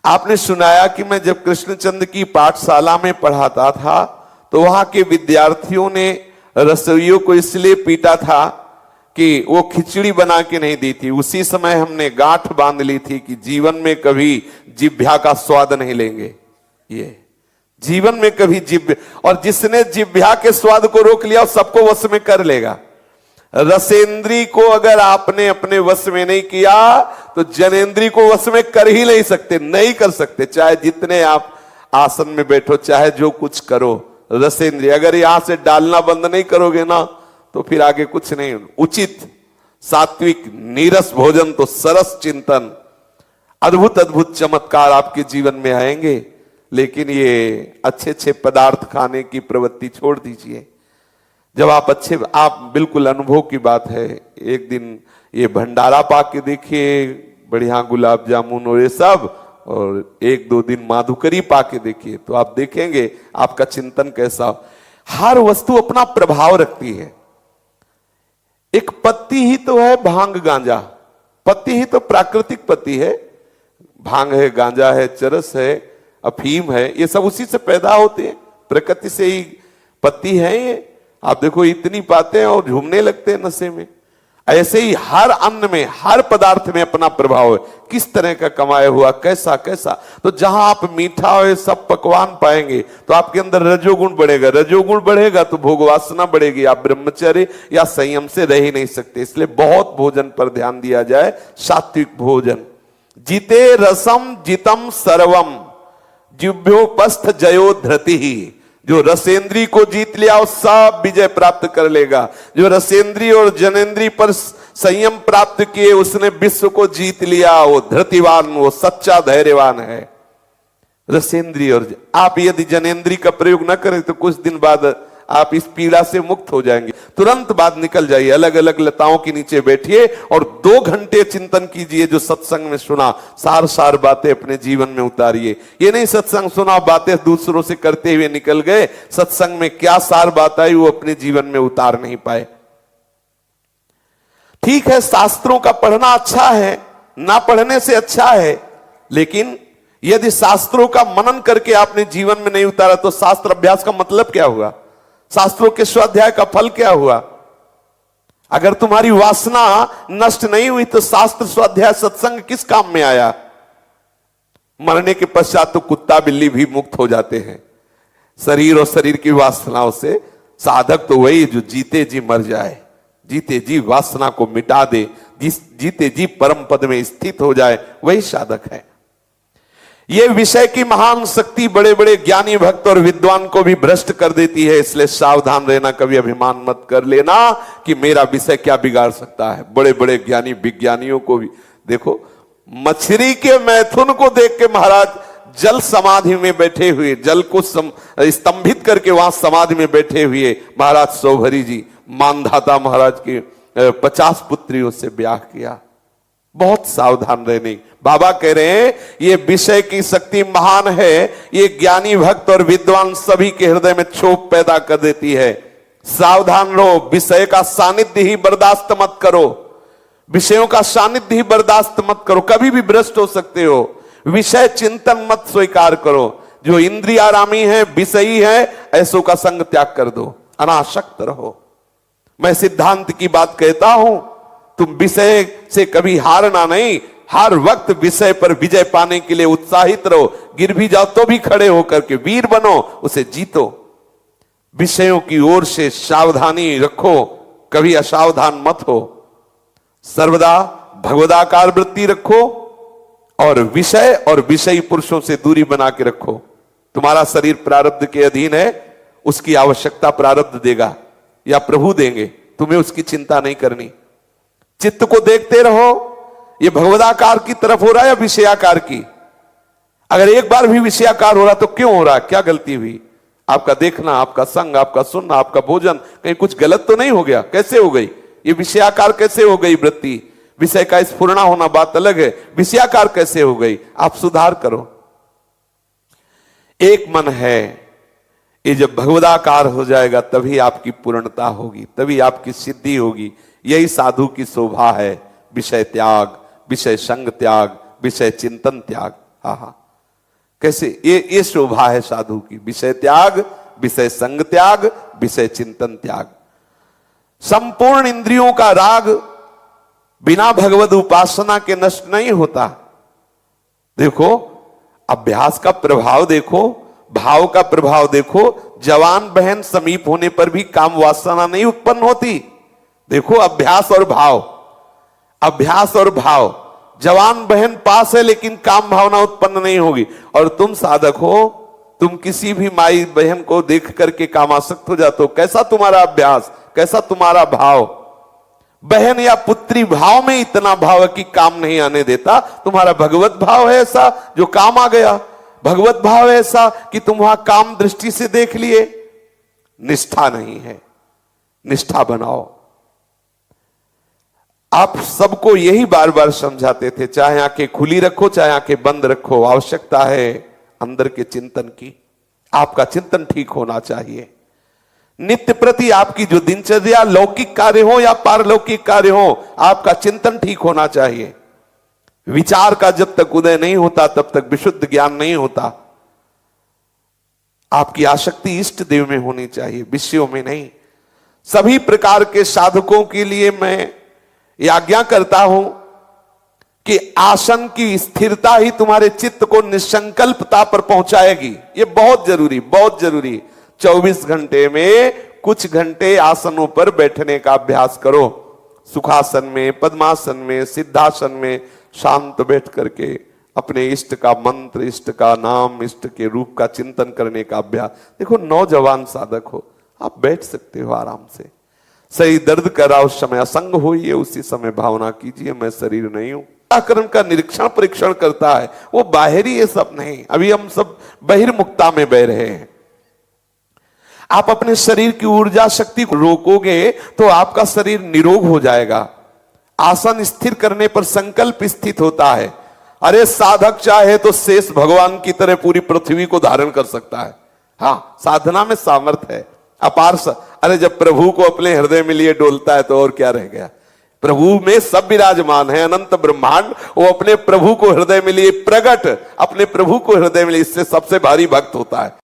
आपने सुनाया कि मैं जब कृष्णचंद्र की पाठशाला में पढ़ाता था तो वहां के विद्यार्थियों ने रसोइयों को इसलिए पीटा था कि वो खिचड़ी बना के नहीं दी थी। उसी समय हमने गांठ बांध ली थी कि जीवन में कभी जिह्वा का स्वाद नहीं लेंगे। ये जीवन में कभी जिह्वा, और जिसने जिह्वा के स्वाद को रोक लिया सबको वश में कर लेगा। रसेंद्री को अगर आपने अपने वश में नहीं किया तो जनेंद्री को वश में कर ही नहीं सकते, नहीं कर सकते। चाहे जितने आप आसन में बैठो, चाहे जो कुछ करो, रसेंद्री अगर यहां से डालना बंद नहीं करोगे ना तो फिर आगे कुछ नहीं। उचित सात्विक नीरस भोजन तो सरस चिंतन, अद्भुत अद्भुत चमत्कार आपके जीवन में आएंगे। लेकिन ये अच्छे अच्छे पदार्थ खाने की प्रवृत्ति छोड़ दीजिए। जब आप बिल्कुल अनुभव की बात है, एक दिन ये भंडारा पा के देखिए, बढ़िया गुलाब जामुन और ये सब, और एक दो दिन माधुकरी पा के देखिए तो आप देखेंगे आपका चिंतन कैसा। हर वस्तु अपना प्रभाव रखती है। एक पत्ती ही तो है भांग गांजा, पत्ती ही तो प्राकृतिक पत्ती है। भांग है, गांजा है, चरस है, अफीम है, ये सब उसी से पैदा होते हैं, प्रकृति से ही पत्ती है ये। आप देखो इतनी पाते हैं और झूमने लगते हैं नशे में। ऐसे ही हर अन्न में, हर पदार्थ में अपना प्रभाव है, किस तरह का कमाया हुआ, कैसा कैसा। तो जहां आप मीठा और सब पकवान पाएंगे तो आपके अंदर रजोगुण बढ़ेगा, रजोगुण बढ़ेगा तो भोग वासना बढ़ेगी, आप ब्रह्मचर्य या संयम से रह ही नहीं सकते। इसलिए बहुत भोजन पर ध्यान दिया जाए, सात्विक भोजन। जिते रसम जितम सर्वम जिभ्योपस्थ जयो धृति ही। जो रसेंद्री को जीत लिया वो सब विजय प्राप्त कर लेगा। जो रसेंद्री और जनेंद्री पर संयम प्राप्त किए उसने विश्व को जीत लिया, वो धृतिवान, वो सच्चा धैर्यवान है। रसेंद्री और आप यदि जनेंद्री का प्रयोग न करें तो कुछ दिन बाद आप इस पीड़ा से मुक्त हो जाएंगे। तुरंत बाद निकल जाइए, अलग अलग लताओं के नीचे बैठिए और 2 घंटे चिंतन कीजिए जो सत्संग में सुना, सार सार बातें अपने जीवन में उतारिए। ये नहीं सत्संग सुना बातें दूसरों से करते हुए निकल गए, सत्संग में क्या सार बात आई वो अपने जीवन में उतार नहीं पाए। ठीक है, शास्त्रों का पढ़ना अच्छा है, ना पढ़ने से अच्छा है, लेकिन यदि शास्त्रों का मनन करके आपने जीवन में नहीं उतारा तो शास्त्र अभ्यास का मतलब क्या हुआ? शास्त्रों के स्वाध्याय का फल क्या हुआ? अगर तुम्हारी वासना नष्ट नहीं हुई तो शास्त्र स्वाध्याय सत्संग किस काम में आया? मरने के पश्चात तो कुत्ता बिल्ली भी मुक्त हो जाते हैं शरीर और शरीर की वासनाओं से। साधक तो वही जो जीते जी मर जाए, जीते जी वासना को मिटा दे, जीते जी परम पद में स्थित हो जाए, वही साधक है। ये विषय की महान शक्ति बड़े बड़े ज्ञानी भक्त और विद्वान को भी भ्रष्ट कर देती है। इसलिए सावधान रहना, कभी अभिमान मत कर लेना कि मेरा विषय क्या बिगाड़ सकता है। बड़े बड़े ज्ञानी विज्ञानियों को भी देखो, मछली के मैथुन को देख के महाराज जल समाधि में बैठे हुए, जल को स्तंभित करके वहां समाधि में बैठे हुए महाराज सौभरी जी, मानधाता महाराज के 50 पुत्रियों से ब्याह किया। बहुत सावधान रहने। बाबा कह रहे हैं ये विषय की शक्ति महान है, ये ज्ञानी भक्त और विद्वान सभी के हृदय में क्षोभ पैदा कर देती है। सावधान रहो, विषय का सानिध्य ही बर्दाश्त मत करो, विषयों का सानिध्य ही बर्दाश्त मत करो, कभी भी भ्रष्ट हो सकते हो। विषय चिंतन मत स्वीकार करो। जो इंद्रियारामी है, विषयी है, ऐसों का संग त्याग कर दो, अनासक्त रहो। मैं सिद्धांत की बात कहता हूं, तुम विषय से कभी हारना नहीं, हर वक्त विषय पर विजय पाने के लिए उत्साहित रहो। गिर भी जाओ तो भी खड़े होकर के वीर बनो, उसे जीतो। विषयों की ओर से सावधानी रखो, कभी असावधान मत हो। सर्वदा भगवदाकार वृत्ति रखो और विषय और विषयी पुरुषों से दूरी बना के रखो। तुम्हारा शरीर प्रारब्ध के अधीन है, उसकी आवश्यकता प्रारब्ध देगा या प्रभु देंगे, तुम्हें उसकी चिंता नहीं करनी। चित्त को देखते रहो, ये भगवदाकार की तरफ हो रहा है या विषयाकार की। अगर एक बार भी विषयाकार हो रहा तो क्यों हो रहा, क्या गलती हुई? आपका देखना, आपका संग, आपका सुनना, आपका भोजन, कहीं कुछ गलत तो नहीं हो गया? कैसे हो गई ये विषयाकार? कैसे हो गई वृत्ति? विषय का स्फुरना होना बात अलग है, विषयाकार कैसे हो गई? आप सुधार करो। एक मन है, ये जब भगवदाकार हो जाएगा तभी आपकी पूर्णता होगी, तभी आपकी सिद्धि होगी। यही साधु की शोभा है, विषय त्याग, विषय संग त्याग, विषय चिंतन त्याग। हाँ हाँ, कैसे ये शोभा है साधु की। विषय त्याग, विषय संग त्याग, विषय चिंतन त्याग, संपूर्ण इंद्रियों का राग बिना भगवद उपासना के नष्ट नहीं होता। देखो अभ्यास का प्रभाव देखो, भाव का प्रभाव देखो। जवान बहन समीप होने पर भी काम वासना नहीं उत्पन्न होती। देखो अभ्यास और भाव, अभ्यास और भाव। जवान बहन पास है लेकिन काम भावना उत्पन्न नहीं होगी। और तुम साधक हो, तुम किसी भी माई बहन को देख करके कामासक्त हो जाते हो। कैसा तुम्हारा अभ्यास, कैसा तुम्हारा भाव। बहन या पुत्री भाव में इतना भाव है कि काम नहीं आने देता। तुम्हारा भगवत भाव है ऐसा जो काम आ गया। भगवत भाव है ऐसा कि तुम वहां काम दृष्टि से देख लिए। निष्ठा नहीं है, निष्ठा बनाओ। आप सबको यही बार बार समझाते थे, चाहे आंखें खुली रखो चाहे आंखें बंद रखो, आवश्यकता है अंदर के चिंतन की। आपका चिंतन ठीक होना चाहिए। नित्य प्रति आपकी जो दिनचर्या लौकिक कार्य हो या पारलौकिक कार्य हो, आपका चिंतन ठीक होना चाहिए। विचार का जब तक उदय नहीं होता तब तक विशुद्ध ज्ञान नहीं होता। आपकी आसक्ति इष्ट देव में होनी चाहिए, विषयों में नहीं। सभी प्रकार के साधकों के लिए मैं यह आज्ञा करता हूं कि आसन की स्थिरता ही तुम्हारे चित्त को निसंकल्पता पर पहुंचाएगी। यह बहुत जरूरी, बहुत जरूरी। 24 घंटे में कुछ घंटे आसनों पर बैठने का अभ्यास करो। सुखासन में, पद्मासन में, सिद्धासन में शांत बैठ करके अपने इष्ट का मंत्र, इष्ट का नाम, इष्ट के रूप का चिंतन करने का अभ्यास। देखो नौजवान साधक हो, आप बैठ सकते हो आराम से। सही दर्द कर रहा उस समय असंग होइए, उसी समय भावना कीजिए मैं शरीर नहीं हूं। आकरण का निरीक्षण परीक्षण करता है, वो बाहरी ये सब नहीं। अभी हम सब बहिर्मुखता में बह रहे हैं। आप अपने शरीर की ऊर्जा शक्ति को रोकोगे तो आपका शरीर निरोग हो जाएगा। आसन स्थिर करने पर संकल्प स्थित होता है। अरे साधक चाहे तो शेष भगवान की तरह पूरी पृथ्वी को धारण कर सकता है। हाँ, साधना में सामर्थ्य है अपार। अरे जब प्रभु को अपने हृदय में लिए डोलता है तो और क्या रह गया। प्रभु में सब विराजमान है, अनंत ब्रह्मांड। वो अपने प्रभु को हृदय में लिए प्रकट, अपने प्रभु को हृदय में लिए, इससे सबसे भारी भक्त होता है।